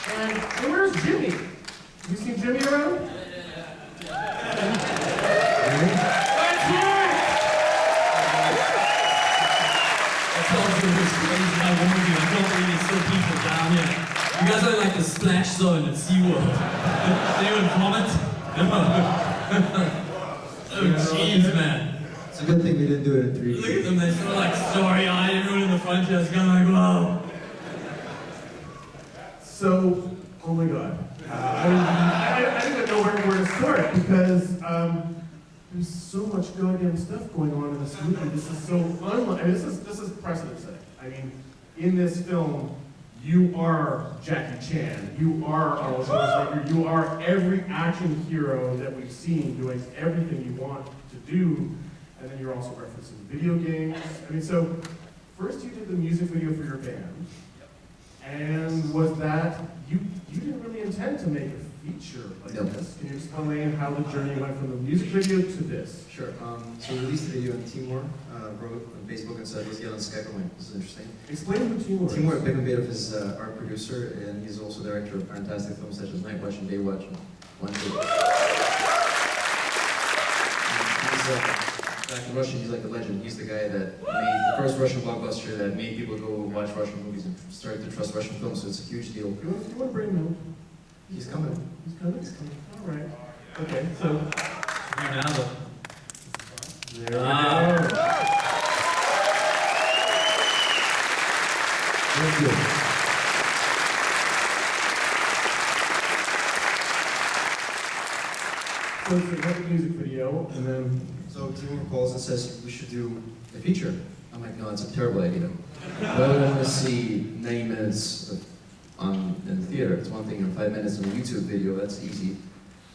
And where's Jimmy? Have you seen Jimmy around? You guys are like the splash zone at SeaWorld. Does anyone vomit? Oh jeez, man. It's a good thing we didn't do it in 3D. Look at them, they're sort of like starry-eyed, everyone in the front here is going like, whoa. So, oh my god. I don't even know where to start because there's so much goddamn stuff going on in this movie. This is so unlike, I mean, this is precedent setting. I mean, in this film, you are Jackie Chan, you are Arnold Schwarzenegger, you are every action hero that we've seen doing everything you want to do, and then you're also referencing video games. I mean, so first you did the music video for your band, and was that, you didn't really intend to make a feature like this. Can you explain how the journey went from the music video to this? Sure. So we released the video on Timur, wrote on Facebook and said, let's get on Skype. I'm like, this is interesting. Explain who Timur is. Timur Bekmambetov is our producer, and he's also director of fantastic films such as Night Watch and Day Watch. Back in Russia, he's like a legend. He's the guy that made the first Russian blockbuster that made people go watch Russian movies and started to trust Russian films, so it's a huge deal. Do you want to bring him in? He's coming. He's coming? He's coming. All right. Okay, so. There we go. Thank you. So you have a music video, and then... So Timur calls and says, we should do a feature. I'm like, no, it's a terrible idea. But I want to see 90 minutes in the theater. It's one thing in 5 minutes in a YouTube video, that's easy.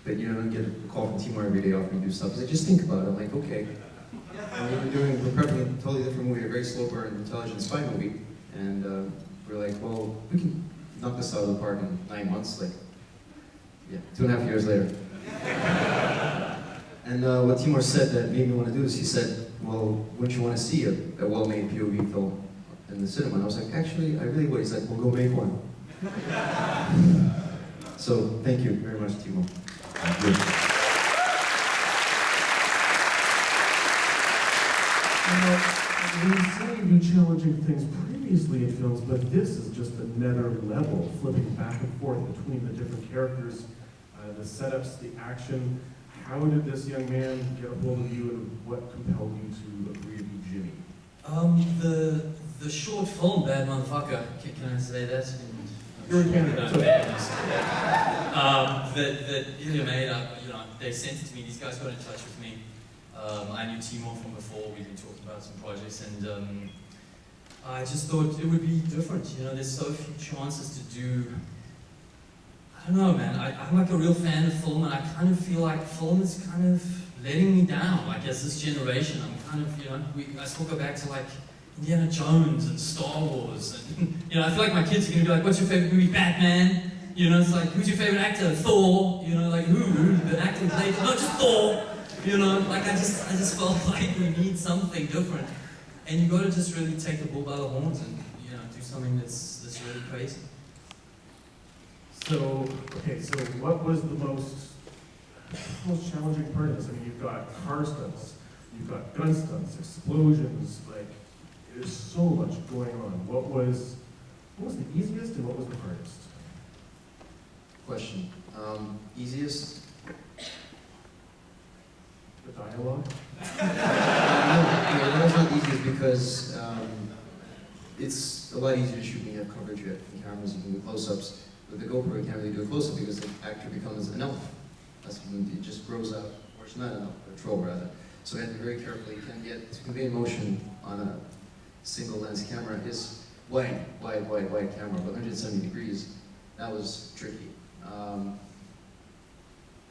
But you don't get a call from Timur every day offering to do stuff. He's like, just think about it. I'm like, okay. And we're prepping a totally different movie, a very slow burn, intelligent spy movie. And we're like, well, we can knock this out of the park in 9 months. Like, yeah, 2.5 years later. And what Timur said that made me want to do this, he said, well, wouldn't you want to see a well-made p.o.v. film in the cinema? And I was like, actually, I really would. He's like, well, go make one. So, thank you very much, Timur. Thank you. We've seen you challenging things previously in films, but this is just another level, flipping back and forth between the different characters, the setups, the action. How did this young man get a hold of you, and what compelled you to agree to do Jimmy? The short film, Bad Motherfucker, can I say that? You're in Canada. That IIya made, they sent it to me, these guys got in touch with me. I knew Timur from before, we've been talking about some projects, and I just thought it would be different. You know, there's so few chances to do, I don't know, man, I'm like a real fan of film, and I kind of feel like film is kind of letting me down. Like, as this generation, I'm kind of, you know, I still go back to like Indiana Jones and Star Wars, and, you know, I feel like my kids are going to be like, what's your favorite movie? Batman? You know, it's like, who's your favorite actor? Thor? You know, like, who? The actor who played, not just Thor! You know, like, I just felt like we need something different. And you gotta just really take the bull by the horns and, you know, do something that's really crazy. So, okay, so what was the most challenging part of this? I mean, you've got car stunts, you've got gun stunts, explosions, like, there's so much going on. What was the easiest and what was the hardest? Question. Easiest? The dialogue? No, it's not easiest because it's a lot easier to shoot when you have coverage, you have cameras, you can do close-ups. With the GoPro, you can't really do a close-up because the actor becomes an elf. That's when it just grows out, or it's not an elf, a troll rather. So you have to be very careful. You can't get to convey motion on a single lens camera. It's wide camera, but 170 degrees. That was tricky.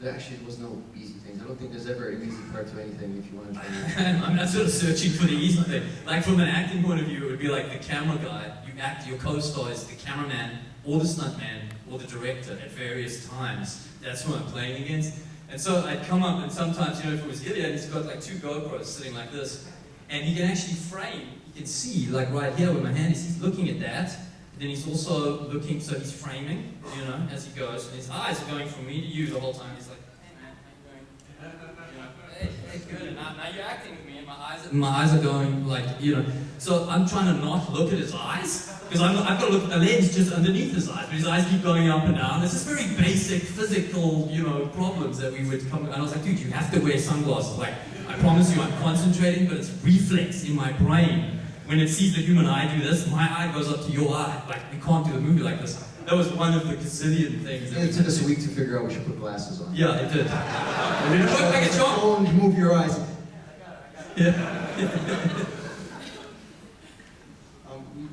There actually was no easy things. I don't think there's ever an easy part to anything if you want to try. I'm not sort of searching for the easy thing. Like, from an acting point of view, it would be like the camera guy. You act, your co-star is the cameraman, or the stuntman, or the director at various times. That's who I'm playing against. And so I'd come up, and sometimes, you know, if it was IIya, he's got like 2 GoPros sitting like this, and he can actually frame. You can see, like right here where my hand is, he's looking at that. Then he's also looking, so he's framing, you know, as he goes, and his eyes are going from me to you the whole time. He's like, hey man, how you doing? You know, hey, good. And now you're acting with me, and my eyes are going like, you know. So I'm trying to not look at his eyes, because I've got to look at the lens just underneath his eyes, but his eyes keep going up and down. It's just very basic physical, you know, problems that we would come. And I was like, dude, you have to wear sunglasses. Like, I promise you, I'm concentrating, but it's reflex in my brain. When it sees the human eye do this, my eye goes up to your eye. Like, we can't do a movie like this. That was one of the gazillion things. It took us a week to figure out we should put glasses on. Yeah, it did. And it looked like a job. Oh, and move your eyes. Yeah.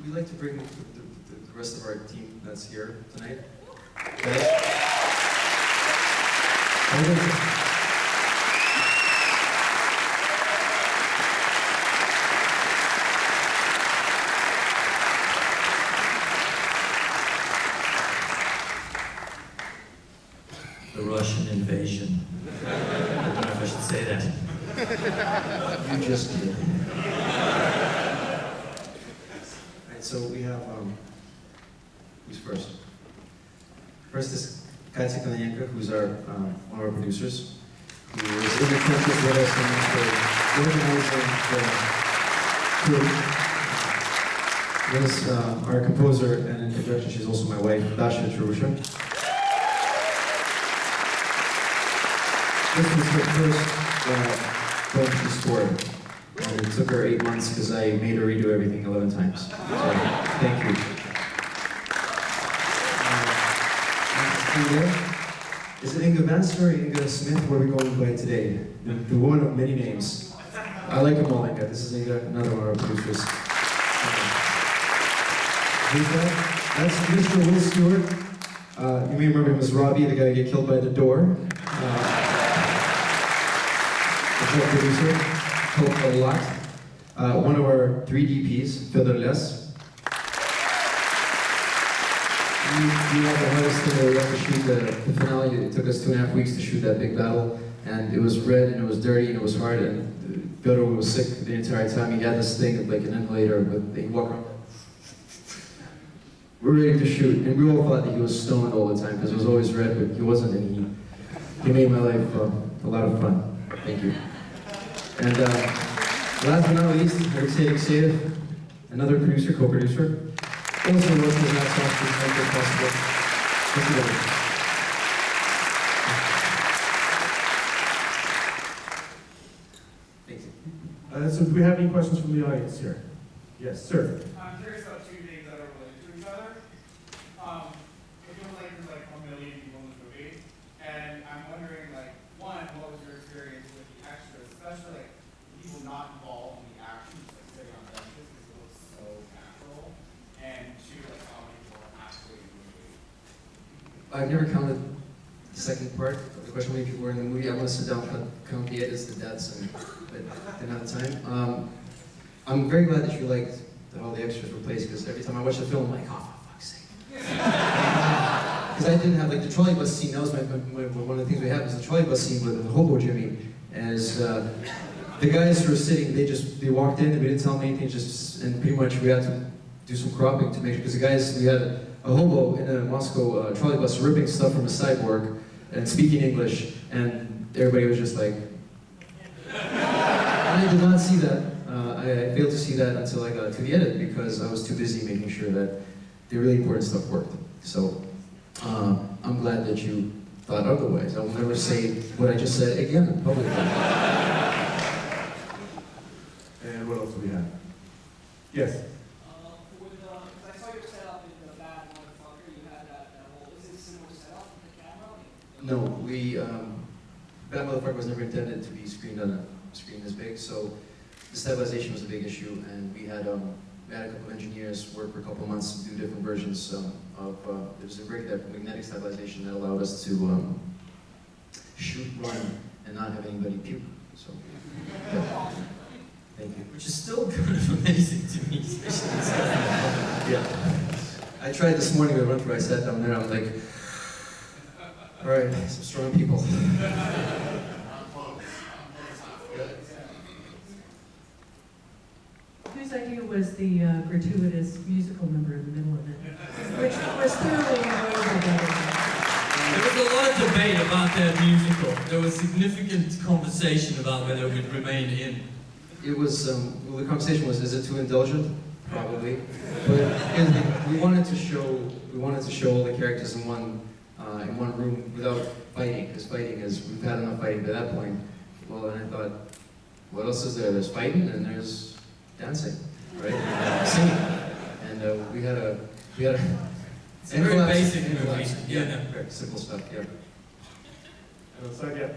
We'd like to bring the rest of our team that's here tonight. Okay. The Russian invasion. I don't know if I should say that. You just did. Alright, so we have, who's first? First is Katya Kononenko, who's our, one of our producers, who is in the trenches with us and for organizing the crew. Then is our composer and in production, she's also my wife, Dasha Trubusha. This was her first film she scored. And it took her 8 months because I made her redo everything 11 times. So, thank you. Is it Inga Vanster or Inga Smith? What are we going by today? The one of many names. I like them all, Inga. This is Inga, another one of our producers. Who's that? That's Mr. Will Stewart. You may remember him as Robbie, the guy who got killed by the door. The producer, helped a lot. One of our 3 DPs, Fedor Les. We had the hardest thing where we had to shoot the finale. It took us 2.5 weeks to shoot that big battle, and it was red, and it was dirty, and it was hard, and Fedor was sick the entire time. He had this thing like an inhalator, but he walked around. We're ready to shoot, and we all thought that he was stoned all the time, because it was always red, but he wasn't, and he made my life a lot of fun. Thank you. And last but not least, Alexei Alexeyev, another producer, co-producer. Also worked with that song to make it possible. Thank you very much. Thank you. So do we have any questions from the audience here? Yes, sir. I'm curious about 2 things that are related to each other. It feels like there's like 1 million people in the movie, and I'm wondering, like, one, what was your experience with the extras, especially like people not involved in the action, just like sitting on benches because it looks so natural, and 2, like how many people are actually in the movie. I've never counted the second part of the question, how many people were in the movie. I want to sit down and count the edits, the deaths, but didn't have the time. I'm very glad that you liked that all the extras were placed, because every time I watch the film, I'm like, oh, for fuck's sake. Because I didn't have, like, the trolley bus scene. That was one of the things we had was the trolley bus scene with the hobo Jimmy. As the guys who were sitting, they walked in, and we didn't tell them anything, and pretty much we had to do some cropping to make sure, because the guys, we had a hobo in a Moscow trolley bus ripping stuff from a sidewalk and speaking English, and everybody was just like, and I did not see that. I failed to see that until I got to the edit, because I was too busy making sure that the really important stuff worked. So I'm glad that you thought otherwise. I will never say what I just said again publicly. And what else do we have? Yes. I saw your setup in the Bad Motherfucker. You had that whole, is it a similar setup with the camera? No, Bad Motherfucker was never intended to be screened on a screen this big, so the stabilization was a big issue, and we had a couple of engineers work for a couple of months to do different versions of there was a magnetic stabilization that allowed us to shoot, run, and not have anybody puke. So, yeah. Thank you. Which is still kind of amazing to me, especially in South. Yeah. I tried this morning with a run through. I sat down there. I'm like, all right, some strong people. Who's best idea was the gratuitous musical number in the middle of it, which was thoroughly enjoyable by everyone. There was a lot of debate about that musical. There was significant conversation about whether it would remain in. It was, well, the conversation was, is it too indulgent? Probably. But we wanted to show all the characters in one room without fighting, because fighting is, we've had enough fighting by that point. Well, and I thought, what else is there? There's fighting and there's dancing, right? And singing. And we had a It's a very basic movie. Yeah, very simple stuff, yeah. So, yeah.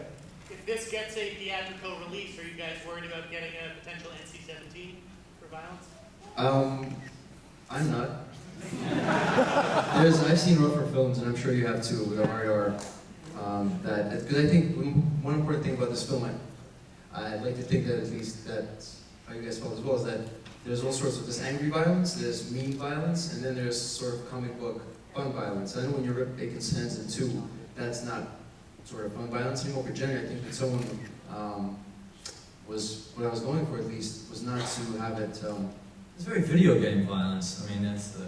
If this gets a theatrical release, are you guys worried about getting a potential NC-17 for violence? I'm not. I've seen rougher films, and I'm sure you have too, with RAR. Because I think one important thing about this film, I'd like to think that at least that's how you guys felt as well, is that there's all sorts of this angry violence, there's mean violence, and then there's sort of comic book fun violence. I know when you rip Bacon's hands in two, that's not sort of fun violence anymore, but generally I think that someone was, what I was going for at least, was not to have it... It's very video game violence. I mean, that's the...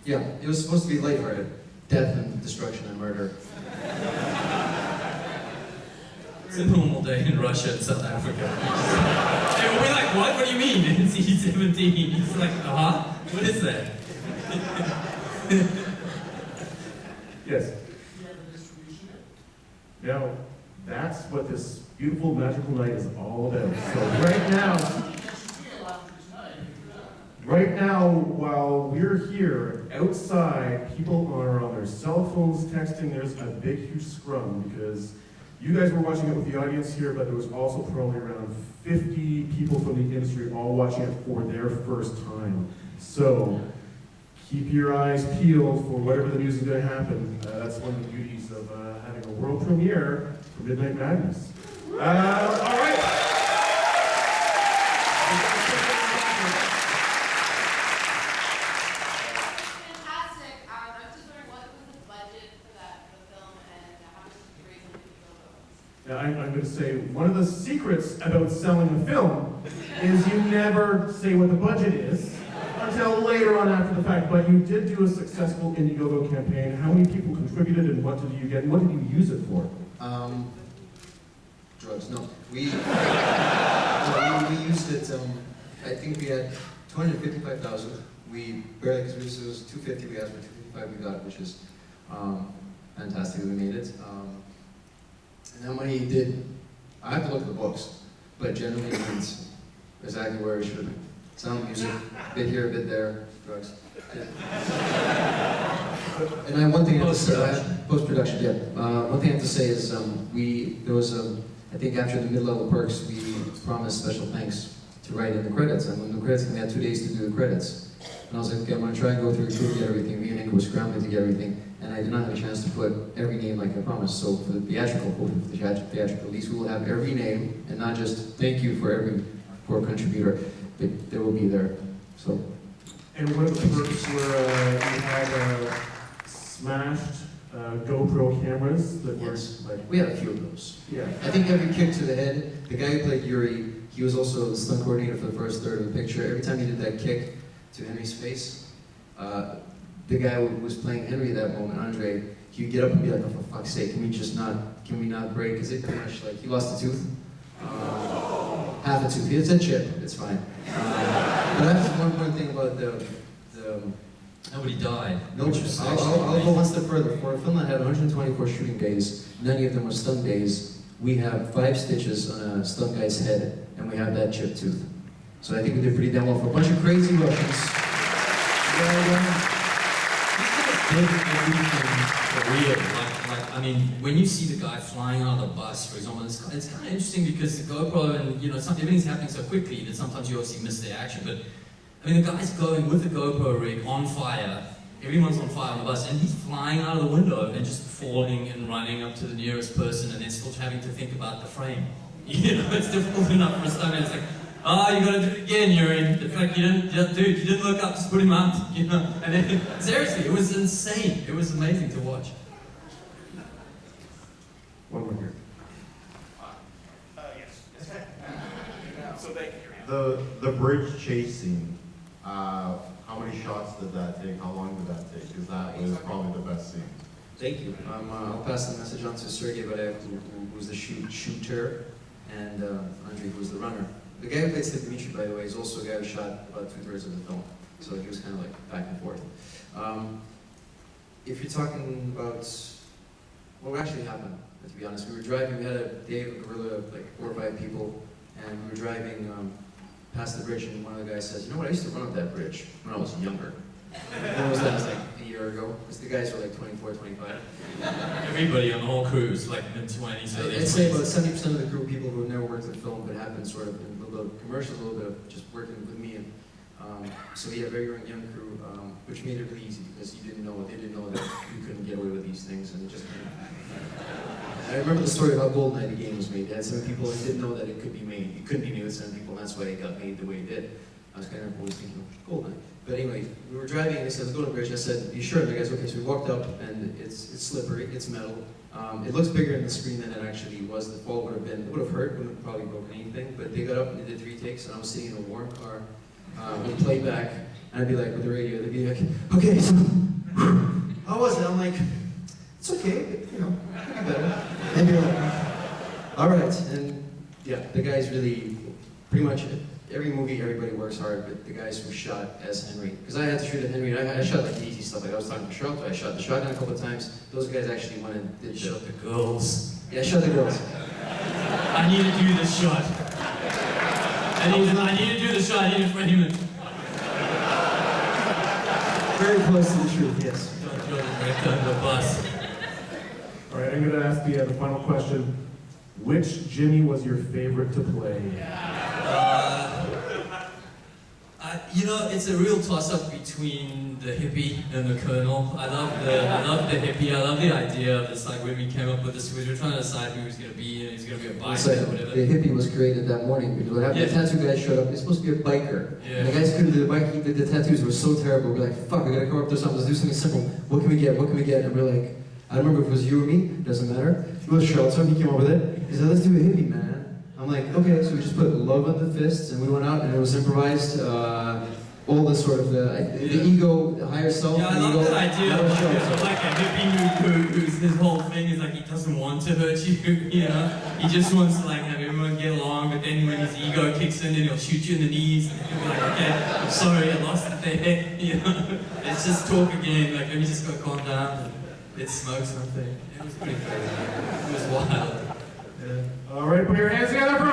Yeah, it was supposed to be lighthearted. Death and destruction and murder. It's a normal day in Russia and South Africa. They will be like, what? What do you mean? NC-17. It's like, what is that? Yes. Now, that's what this beautiful, magical night is all about. So right now, while we're here, outside, people are on their cell phones texting. There's a big, huge scrum because you guys were watching it with the audience here, but there was also probably around 50 people from the industry all watching it for their first time. So keep your eyes peeled for whatever the news is going to happen. That's one of the beauties of having a world premiere for Midnight Madness. All right. Now, I'm going to say, one of the secrets about selling a film is you never say what the budget is until later on after the fact, but you did do a successful Indiegogo campaign. How many people contributed and what did you get and what did you use it for? Drugs, no. We used it, I think we had 255,000. We barely, because it was 250 we asked for, 255 we got, which is fantastic that we made it. And that money did, I have to look at the books, but generally it went exactly where it should. Sound, music, a bit here, a bit there, drugs. And one thing I have to say, post-production, yeah. One thing I have to say is there was, I think after the mid-level perks, we promised special thanks to write in the credits. And when the credits came, we had 2 days to do the credits. And I was like, okay, I'm going to try and go through and get everything. Me and Inga were scrambling to get everything. And I did not have a chance to put every name like I promised. So for the theatrical release, we will have every name, and not just thank you for every poor contributor, but they will be there. So. And one of the perks were we had smashed GoPro cameras that were like... We had a few of those. Yeah. I think every kick to the head, the guy who played Yuri, he was also the stunt coordinator for the first third of the picture. Every time he did that kick to Henry's face, the guy who was playing Henry at that moment, Andre, he would get up and be like, oh, for fuck's sake, can we not break? Because it pretty much, like, he lost a tooth. Half a tooth. It's a chip, it's fine. But that's one important thing about the Nobody died. No, I'll go one step further. For a film that had 124 shooting days, 90 of them were stunt days, we have 5 stitches on a stunt guy's head, and we have that chipped tooth. So I think we did pretty damn well for a bunch of crazy Russians. For real. I mean, when you see the guy flying out of the bus, for example, it's kind of interesting because the GoPro and, you know, everything's happening so quickly that sometimes you obviously miss the action. But, I mean, the guy's going with the GoPro rig on fire. Everyone's on fire on the bus, and he's flying out of the window and just falling and running up to the nearest person and then still having to think about the frame. You know, it's difficult enough for a stuntman. It's like, oh, you gotta do it again, Yuri. It's like, you didn't look up, just put him out, you know. And then, seriously, it was insane. It was amazing to watch. One more here. Yes. So thank you. The bridge chase scene, How many shots did that take? How long did that take? Because that was probably the best scene. Thank you. I'll pass the message on to Sergey Barev, who's the shooter, and Andrei, who's the runner. The guy who played Steve Dimitri, by the way, is also a guy who shot about 2/3 of the film. So he was kind of like back and forth. If you're talking about what actually happened, to be honest, we were driving, we had a day of a guerrilla of like 4 or 5 people, and we were driving past the bridge, and one of the guys says, you know what, I used to run up that bridge when I was younger. When was that? It was like a year ago. Because the guys were like 24, 25. Everybody on the whole crew is like mid-20s, early 20s. I'd say about 70% of the crew, people who have never worked in film, but have been sort of in a little bit of commercials, a little bit of just working with me. And so we had a very young crew, which made it really easy because they didn't know that you couldn't get away with these things, and it just kind of. I remember the story about Goldeneye, the game was made. They had 7 people and didn't know that it could be made. It couldn't be made with 7 people, and that's why it got made the way it did. I was kind of always thinking, Goldeneye. But anyway, we were driving and they said, let's go to the bridge. I said, you sure? And the guys, okay. So we walked up and it's slippery, it's metal. It looks bigger in the screen than it actually was. The fall would have hurt, wouldn't have probably broken anything. But they got up and they did 3 takes, and I was sitting in a warm car with playback, and I'd be like, with the radio, they'd be like, okay, so how was it? I'm like, it's okay, you know, maybe better. And they're like, all right. And yeah, the guys really, pretty much every movie, everybody works hard, but the guys who shot as Henry, because I had to shoot at Henry, and I shot like the easy stuff, like I was talking to Sharlto, I shot the shotgun a couple of times. Those guys actually went and did Shot the girls. Yeah, I shot the girls. I need to do this shot. I need to do the shot, I need to frame it. Very close to the truth, yes. Don't throw the director under the bus. All right, I'm going to ask the final question. Which Jimmy was your favorite to play? You know, it's a real toss-up between the hippie and the colonel. I love the hippie. I love the idea of this, like when we came up with this, we were trying to decide who he was going to be, and he was going to be a biker or whatever. The hippie was created that morning because what happened, the tattoo guy showed up, he's supposed to be a biker. Yeah. And the guys couldn't do the bike, the tattoos were so terrible. We're like, fuck, we gotta come up with something, let's do something simple. What can we get? What can we get? And we're like, I don't remember if it was you or me, doesn't matter. It was Sharlto, he came up with it. He said, let's do a hippie, man. I'm like, okay, so we just put love on the fists, and we went out, and it was improvised. All the sort of the ego, the higher self. Yeah, I love that idea of like a hippie who's his whole thing is like he doesn't want to hurt you, you know? He just wants to like have everyone get along, but then when his ego kicks in, then he'll shoot you in the knees, and he'll be like, okay, I'm sorry, I lost it there, you know? Let's just talk again, like let me just go calm down, and let's smoke something. It was pretty crazy. It was wild. Yeah. All right, put your hands together for